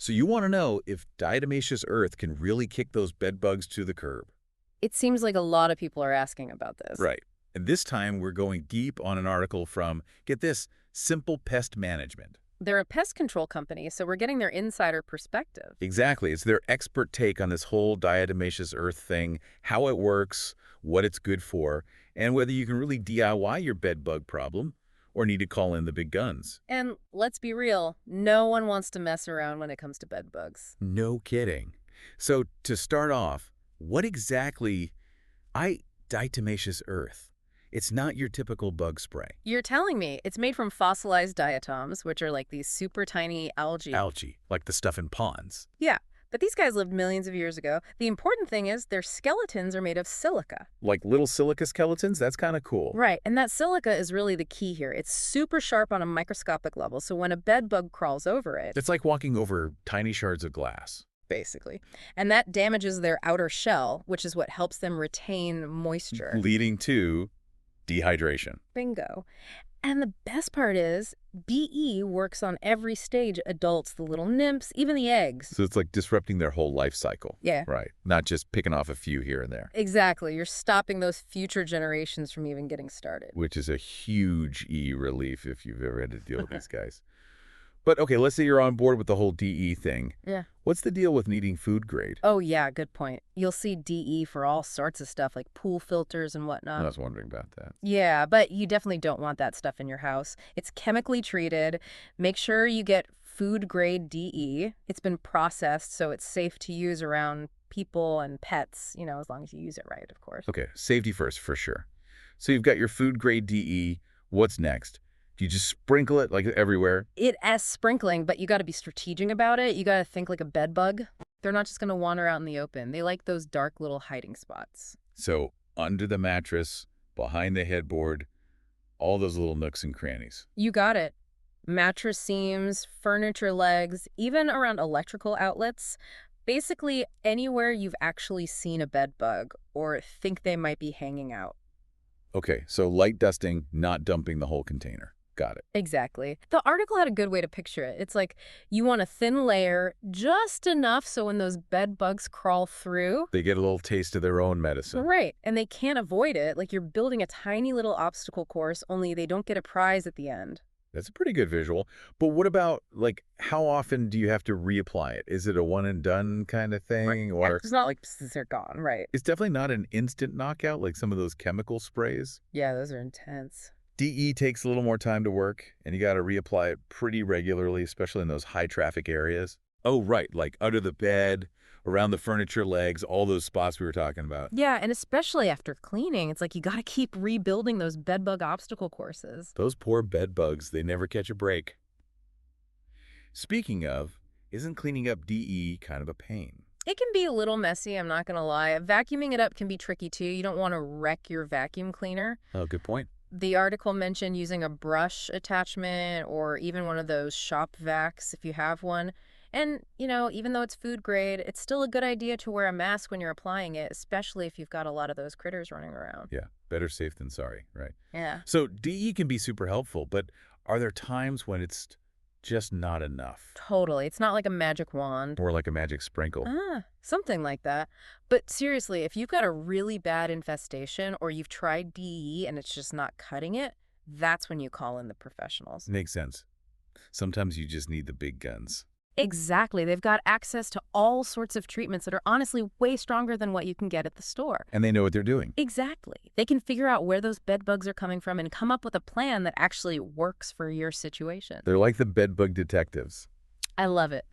So you want to know if diatomaceous earth can really kick those bed bugs to the curb. It seems like a lot of people are asking about this. Right. And this time we're going deep on an article from, get this, Simple Pest Management. They're a pest control company, so we're getting their insider perspective. Exactly. It's their expert take on this whole diatomaceous earth thing, how it works, what it's good for, and whether you can really DIY your bed bug problem or need to call in the big guns. And let's be real, no one wants to mess around when it comes to bed bugs. No kidding. So to start off, what exactly diatomaceous earth? It's not your typical bug spray. You're telling me it's made from fossilized diatoms, which are like these super tiny algae. Algae, like the stuff in ponds. Yeah, but these guys lived millions of years ago. The important thing is their skeletons are made of silica. Like little silica skeletons? That's kind of cool. Right, and that silica is really the key here. It's super sharp on a microscopic level, so when a bed bug crawls over it, It's like walking over tiny shards of glass. basically, and that damages their outer shell, which is what helps them retain moisture. Leading to dehydration. Bingo. And the best part is, DE works on every stage: adults, the little nymphs, even the eggs. So it's like disrupting their whole life cycle. Yeah. Right. Not just picking off a few here and there, Exactly. You're stopping those future generations from even getting started. which is a huge relief if you've ever had to deal with these guys. But okay, let's say you're on board with the whole DE thing. Yeah. What's the deal with needing food grade? Oh, yeah, good point. You'll see DE for all sorts of stuff like pool filters and whatnot. I was wondering about that. Yeah, but you definitely don't want that stuff in your house. It's chemically treated. Make sure you get food grade DE. It's been processed, so it's safe to use around people and pets, as long as you use it right, of course. Okay, safety first for sure. So you've got your food grade DE. What's next? Do you just sprinkle it like everywhere? It as sprinkling, but you got to be strategic about it. You got to think like a bed bug. They're not just going to wander out in the open. They like those dark little hiding spots. So under the mattress, behind the headboard, all those little nooks and crannies. You got it. Mattress seams, furniture legs, even around electrical outlets. Basically anywhere you've actually seen a bed bug or think they might be hanging out. Okay, so light dusting, not dumping the whole container. Got it. Exactly. The article had a good way to picture it. It's like you want a thin layer, just enough so when those bed bugs crawl through, They get a little taste of their own medicine. right, and they can't avoid it. Like you're building a tiny little obstacle course, only they don't get a prize at the end. That's a pretty good visual. But what about, like, how often do you have to reapply it? Is it a one and done kind of thing? Yeah, Or it's not like they're gone, right? it's definitely not an instant knockout like some of those chemical sprays. Yeah, those are intense. DE takes a little more time to work, and you got to reapply it pretty regularly, especially in those high traffic areas. Oh, right, like under the bed, around the furniture legs, all those spots we were talking about. Yeah, and especially after cleaning, it's like you got to keep rebuilding those bed bug obstacle courses. Those poor bed bugs, they never catch a break. Speaking of, isn't cleaning up DE kind of a pain? It can be a little messy, I'm not going to lie. Vacuuming it up can be tricky too. You don't want to wreck your vacuum cleaner. Oh, good point. The article mentioned using a brush attachment or even one of those shop vacs if you have one. And, even though it's food grade, it's still a good idea to wear a mask when you're applying it, especially if you've got a lot of those critters running around. Yeah, better safe than sorry, right? Yeah. So DE can be super helpful, but are there times when it's just not enough? Totally. It's not like a magic wand. Or like a magic sprinkle? Something like that. But seriously, if you've got a really bad infestation or you've tried DE and it's just not cutting it, that's when you call in the professionals. Makes sense. Sometimes you just need the big guns. Exactly. They've got access to all sorts of treatments that are honestly way stronger than what you can get at the store. And they know what they're doing. Exactly. They can figure out where those bed bugs are coming from and come up with a plan that actually works for your situation. They're like the bed bug detectives. I love it.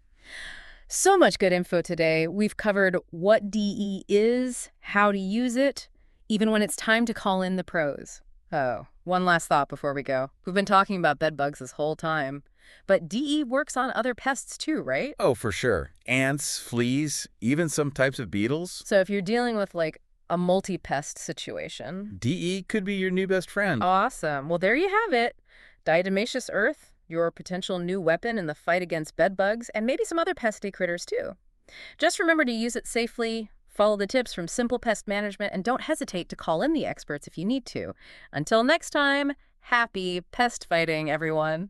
So much good info today. We've covered what DE is, how to use it, even when it's time to call in the pros. Oh, one last thought before we go. We've been talking about bed bugs this whole time, but DE works on other pests too, right? Oh, for sure. Ants, fleas, even some types of beetles. So if you're dealing with like a multi-pest situation, DE could be your new best friend. awesome. Well, there you have it. Diatomaceous earth, your potential new weapon in the fight against bed bugs, and maybe some other pesky critters too. Just remember to use it safely, follow the tips from Simple Pest Management, and don't hesitate to call in the experts if you need to. Until next time, happy pest fighting, everyone.